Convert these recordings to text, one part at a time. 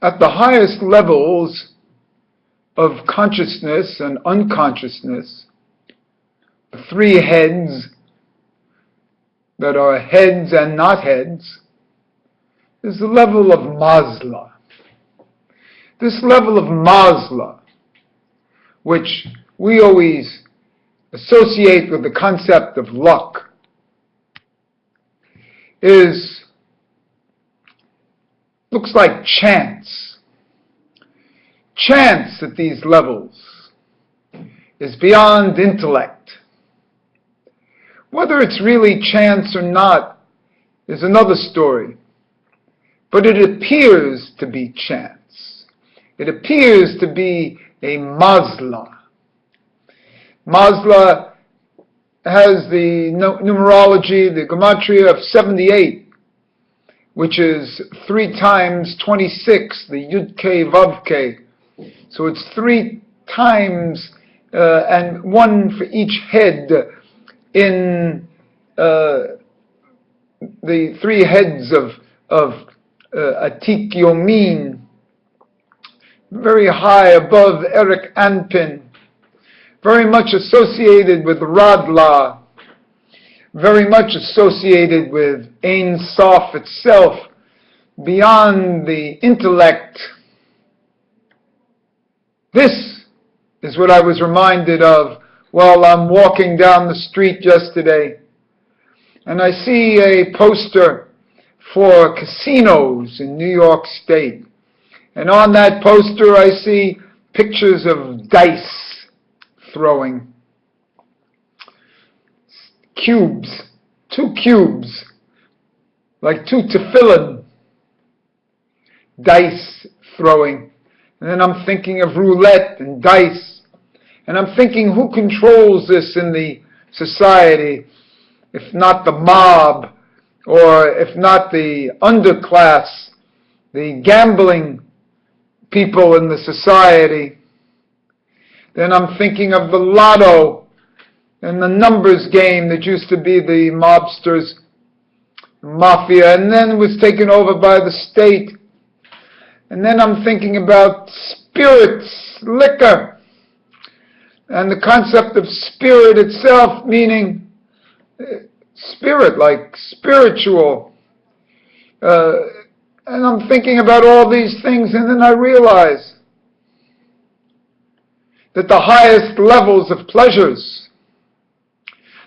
at the highest levels of consciousness and unconsciousness, the three heads that are heads and not heads, is the level of Mazla. This level of Mazla, which we always associate with the concept of luck, looks like chance. Chance at these levels is beyond intellect. Whether it's really chance or not is another story. But it appears to be chance. It appears to be a Mazla. Mazla has the numerology, the gematria of 78, which is 3 times 26, the Yud-K, Vav-K. So it's 3 times and 1 for each head in the 3 heads of Atik Yomin, very high above Eric Anpin, very much associated with Radla, very much associated with Ein Sof itself, beyond the intellect. This is what I was reminded of while I'm walking down the street yesterday, and I see a poster for casinos in New York State. And on that poster I see pictures of dice throwing. Cubes, 2 cubes, like 2 tefillin, dice throwing. And then I'm thinking of roulette and dice. And I'm thinking, who controls this in the society, if not the mob, or if not the underclass, the gambling people in the society? Then I'm thinking of the lotto and the numbers game that used to be the mobsters, mafia, and then was taken over by the state. And then I'm thinking about spirits, liquor, and the concept of spirit itself, meaning spirit, like spiritual. And I'm thinking about all these things, and then I realize that the highest levels of pleasures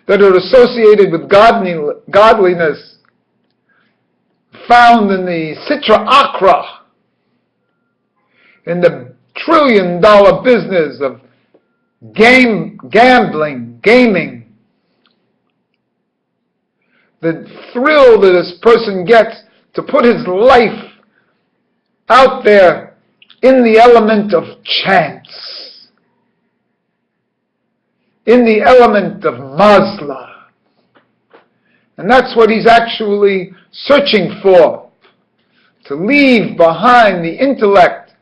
that are associated with godliness found in the Sitra Akra, in the trillion-dollar business of gambling, gaming, the thrill that this person gets to put his life out there in the element of chance, in the element of Mazla. And that's what he's actually searching for, to leave behind the intellect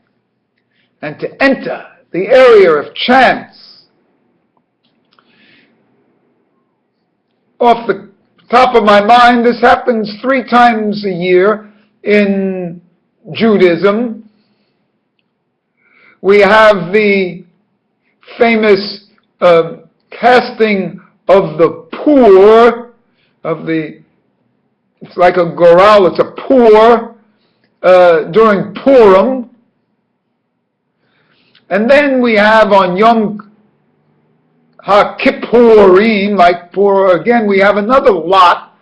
and to enter the area of chance. Off the top of my mind, this happens 3 times a year in Judaism. We have the famous casting of the poor, it's like a goral, it's a poor, during Purim. And then we have on Yom HaKippurim, like Purim, again we have another lot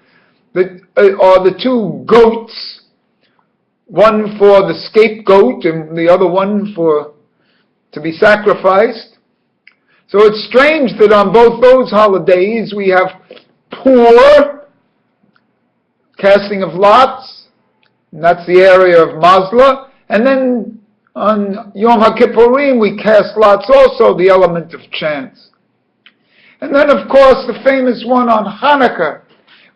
that are the 2 goats, one for the scapegoat and the other one to be sacrificed. So it's strange that on both those holidays we have poor, casting of lots, and that's the area of Mazla, and then on Yom HaKippurim we cast lots also, the element of chance. And then of course the famous one on Hanukkah,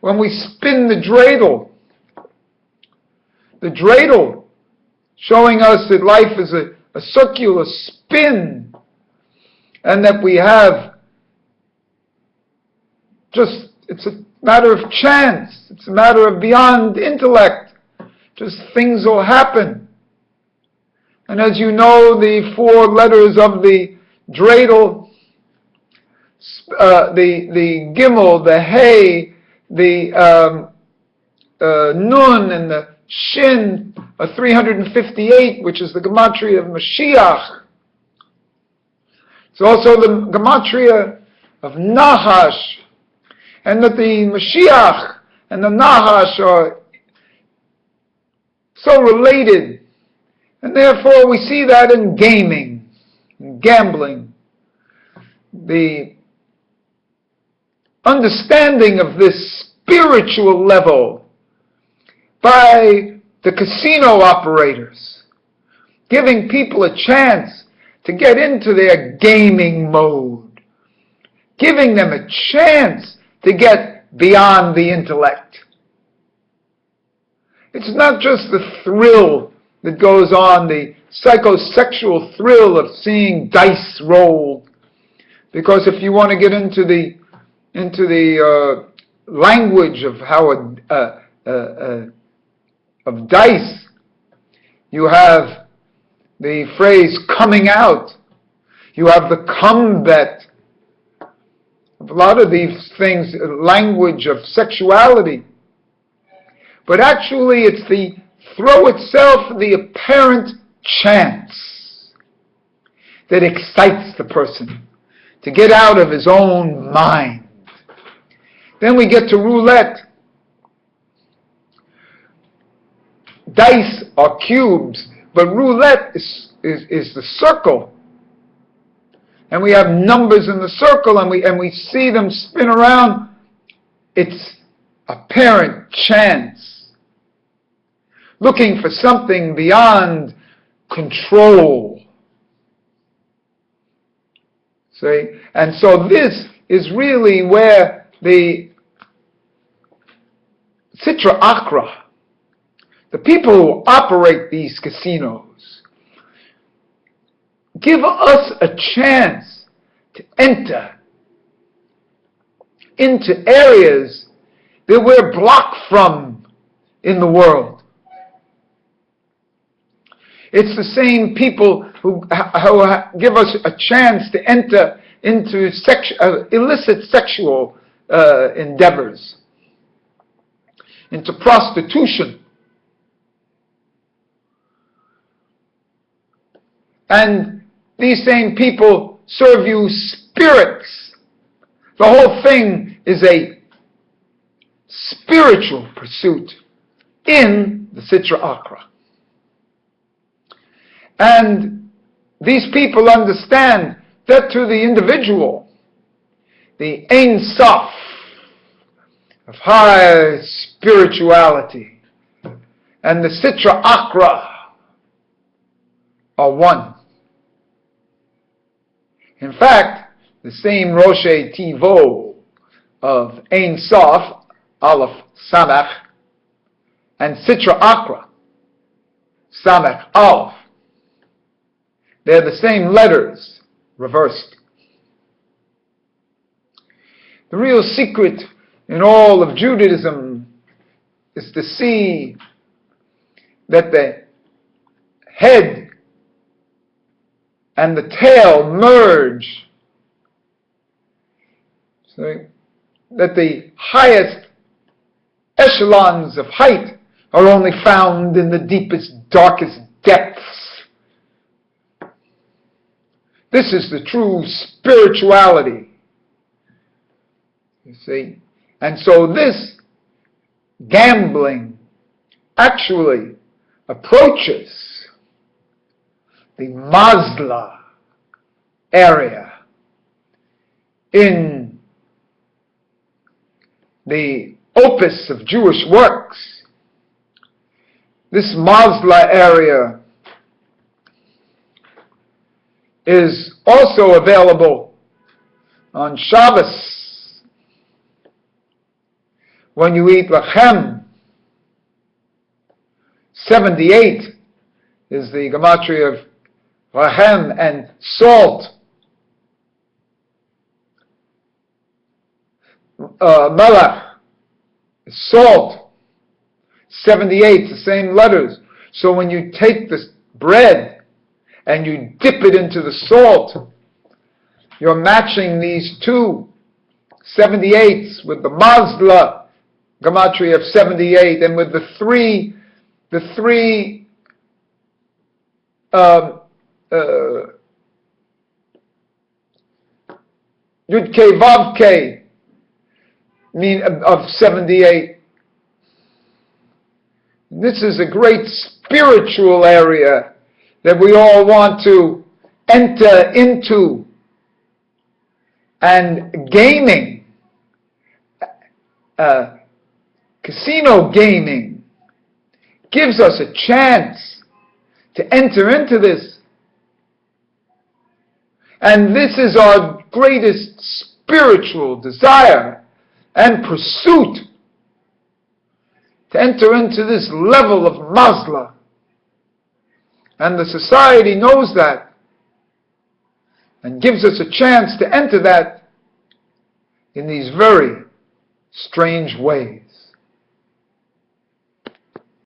when we spin the dreidel. The dreidel showing us that life is a circular spin, and that we have it's a matter of chance, it's a matter of beyond intellect, just things will happen. And as you know, the 4 letters of the dreidel, the gimel, the hey, the nun, and the shin are 358, which is the gematria of Mashiach. It's also the gematria of Nahash, and that the Mashiach and the Nahash are so related. And therefore we see that in gaming, in gambling. The understanding of this spiritual level by the casino operators, giving people a chance to get into their gaming mode, giving them a chance to get beyond the intellect. It's not just the thrill that goes on, the psychosexual thrill of seeing dice rolled. Because if you want to get into the language of how of dice, you have the phrase coming out. You have the come bet. A lot of these things, language of sexuality. But actually it's the throw itself, the apparent chance that excites the person to get out of his own mind. Then we get to roulette. Dice are cubes, but roulette is the circle. And we have numbers in the circle, and we see them spin around. It's apparent chance, looking for something beyond control. See? And so this is really where the Sitra Achra, the people who operate these casinos, give us a chance to enter into areas that we're blocked from in the world. It's the same people who give us a chance to enter into illicit sexual endeavors, into prostitution. And these same people serve you spirits. The whole thing is a spiritual pursuit in the Sitra Achra. And these people understand that to the individual, the Ein Sof of high spirituality and the Sitra Achra are one. In fact, the same Roshei Tivo of Ein Sof, Aleph Samach, and Sitra Achra, Samach Aleph, they're the same letters, reversed. The real secret in all of Judaism is to see that the head and the tail merge, so that the highest echelons of height are only found in the deepest, darkest depths. This is the true spirituality, you see. And so this gambling actually approaches the Mazla area in the opus of Jewish works. This Mazla area is also available on Shabbos when you eat lachem. 78 is the gematria of lachem, and salt. Melach, salt. 78, the same letters. So when you take this bread and you dip it into the salt. You're matching these two 78s with the Mazla gematria of 78, and with the three Yud K Vav K mean of 78. This is a great spiritual area that we all want to enter into. And gaming, casino gaming, gives us a chance to enter into this. And this is our greatest spiritual desire and pursuit, to enter into this level of Mazla. And the society knows that and gives us a chance to enter that in these very strange ways.